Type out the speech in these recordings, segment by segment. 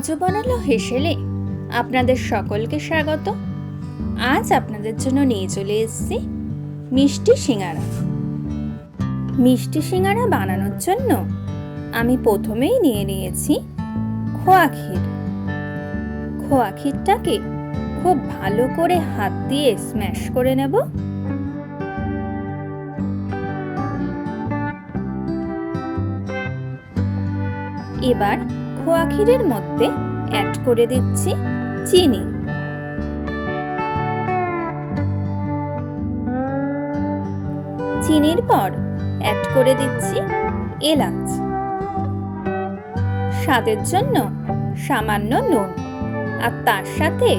আজও বানালো হেসেলে আপনাদের সকলকে স্বাগত। আজ আপনাদের জন্য নিয়ে চলে এসেছি মিষ্টি সিঙ্গারা। মিষ্টি সিঙ্গারা বানানোর জন্য আমি প্রথমেই নিয়ে নিয়েছি খোয়া ক্ষীর। খোয়া ক্ষীরটাকে খুব ভালো করে হাত দিয়ে স্ম্যাশ করে নেব। এবার খোয়া ক্ষীরের মধ্যে অ্যাড করে দিচ্ছি চিনি। চিনির পর অ্যাড করে দিচ্ছি এলাচ, স্বাদের জন্য সামান্য নুন, আর তার সাথে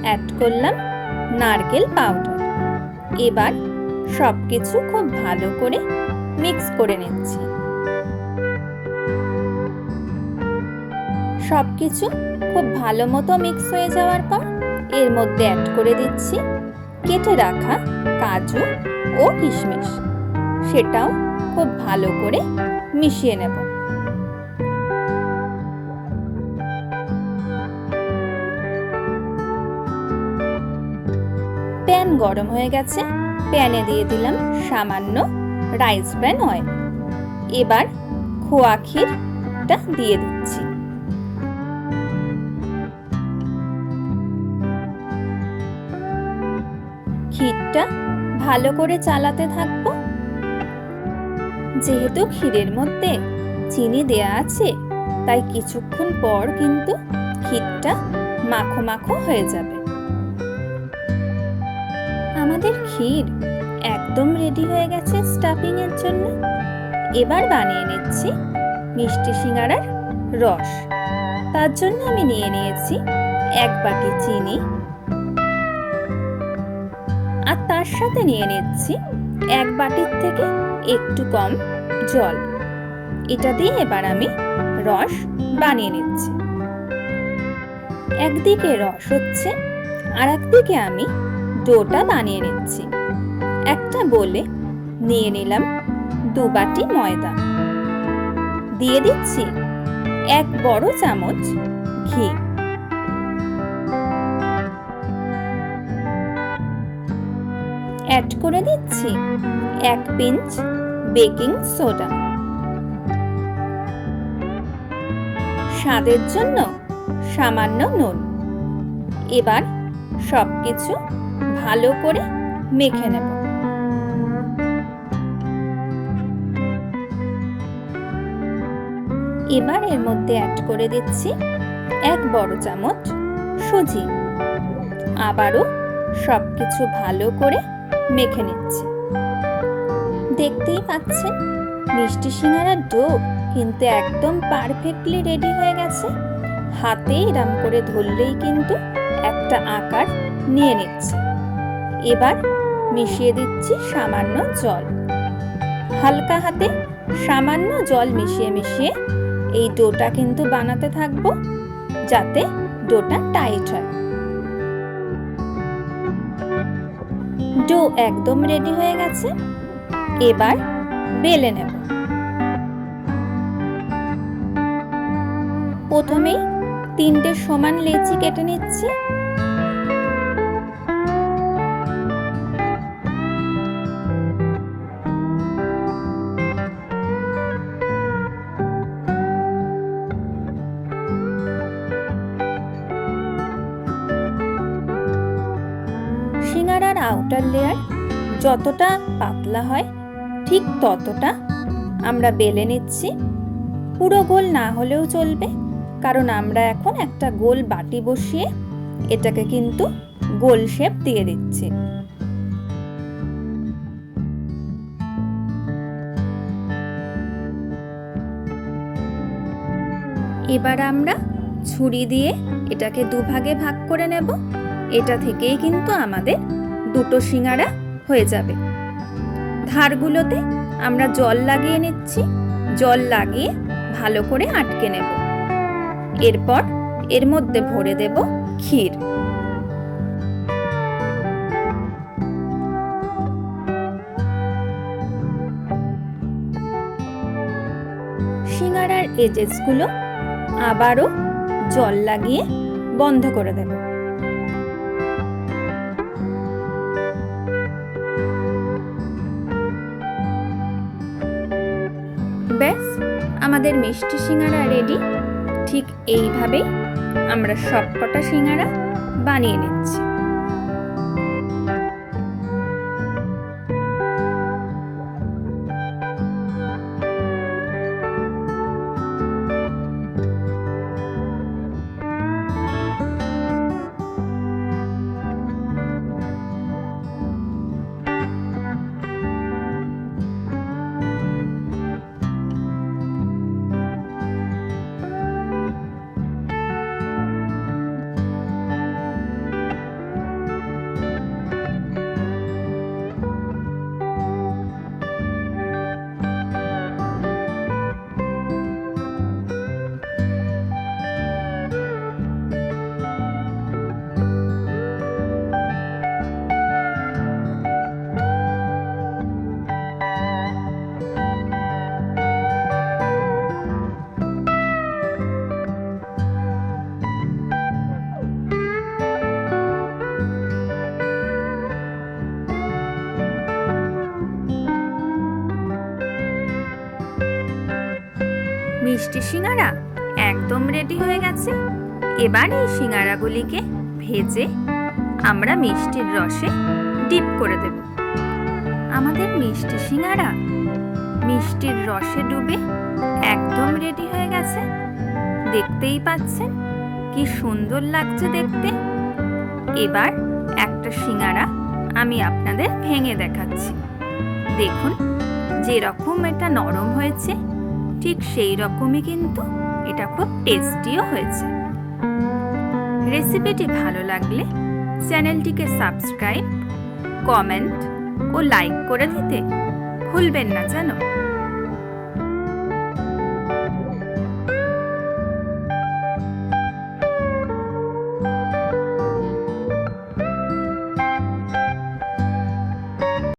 অ্যাড করলাম নারকেল পাউডার। এবার সবকিছু খুব ভালো করে মিক্স করে নিচ্ছি। সবকিছু খুব ভালো মতো মিক্স হয়ে যাওয়ার পর এর মধ্যে অ্যাড করে দিচ্ছি কেটে রাখা কাজু ও কিশমিশ। সেটাও খুব ভালো করে মিশিয়ে নেব। প্যান গরম হয়ে গেছে, প্যানে দিয়ে দিলাম সামান্য রাইস ব্র্যান অয়েল। এবার খোয়া ক্ষীরটা দিয়ে দিচ্ছি। ক্ষীরটা ভালো করে চালাতে থাকবো। যেহেতু ক্ষীরের মধ্যে চিনি দেয়া আছে, তাই কিছুক্ষণ পর কিন্তু ক্ষীরটা মাখো মাখো হয়ে যাবে। আমাদের ক্ষীর একদম রেডি হয়ে গেছে স্টাফিং এর জন্য। এবার বানিয়ে নিচ্ছি মিষ্টি সিঙ্গারার রস। তার জন্য আমি নিয়ে নিয়েছি 1 বাটি চিনি, আর তার সাথে নিয়ে নিচ্ছি 1 বাটির থেকে একটু কম জল। এটা দিয়ে এবার আমি রস বানিয়ে নিচ্ছি। একদিকে রস হচ্ছে, আর একদিকে আমি ডোটা বানিয়ে নিচ্ছি। একটা বোলে নিয়ে নিলাম 2 বাটি ময়দা, দিয়ে দিচ্ছি 1 বড় চামচ ঘি, অ্যাড করে দিচ্ছি 1 পিঞ্চ বেকিং সোডা, স্বাদের জন্য সামান্য নুন। এবার সবকিছু ভালো করে মেখে নেব। এবার এর মধ্যে অ্যাড করে দিচ্ছি 1 বড় চামচ সুজি। আবারও সবকিছু ভালো করে মেখে নিচ্ছি। দেখতেই পাচ্ছেন মিষ্টি সিঙ্গারার ডো কিন্তু একদম পারফেক্টলি রেডি হয়ে গেছে। হাতে এরম করে ধরলেই কিন্তু একটা আকার নিয়ে নিচ্ছে। এবার মিশিয়ে দিচ্ছি সামান্য জল। হালকা হাতে সামান্য জল মিশিয়ে মিশিয়ে এই ডোটা কিন্তু বানাতে থাকবো, যাতে ডোটা টাইট হয়। ডো একদম রেডি হয়ে গেছে। এবার বেলে নেব। প্রথমেই 3টে সমান লেচি কেটে নিচ্ছি। সিঙ্গারার আউটার লেয়ার যতটা পাতলা হয় ঠিক ততটা আমরা বেলে নিচ্ছি। পুরো গোল না হলেও চলবে, কারণ আমরা এখন একটা গোল বাটি বসিয়ে এটাকে কিন্তু গোল শেপ দিয়ে দিচ্ছি। এবার আমরা ছুরি দিয়ে এটাকে দুভাগে ভাগ করে নেব। এটা থেকেই কিন্তু আমাদের 2টো সিঙ্গারা হয়ে যাবে। ধারগুলোতে আমরা জল লাগিয়ে নিচ্ছি। জল লাগিয়ে ভালো করে আটকে নেব। এরপর এর মধ্যে ভরে দেব ক্ষীর। সিঙ্গারার এজেসগুলো আবারও জল লাগিয়ে বন্ধ করে দেব। ব্যাস, আমাদের মিষ্টি সিঙ্গারা রেডি। ঠিক এইভাবেই আমরা সবকটা সিঙ্গারা বানিয়ে নিচ্ছি। মিষ্টি সিঙ্গারা একদম রেডি হয়ে গেছে। এবার এই সিঙ্গারাগুলিকে ভেজে আমরা মিষ্টির রসে ডিপ করে দেব। আমাদের মিষ্টি সিঙ্গারা মিষ্টির রসে ডুবে একদম রেডি হয়ে গেছে। দেখতেই পাচ্ছেন কি সুন্দর লাগছে দেখতে। এবার একটা সিঙ্গারা আমি আপনাদের ভেঙে দেখাচ্ছি। দেখুন, যেরকম এটা নরম হয়েছে ঠিক সেই রকমই কিন্তু এটা খুব টেস্টিও হয়েছে। রেসিপিটি ভালো লাগলে চ্যানেলটিকে সাবস্ক্রাইব, কমেন্ট ও লাইক করে দিতে ভুলবেন না যেন।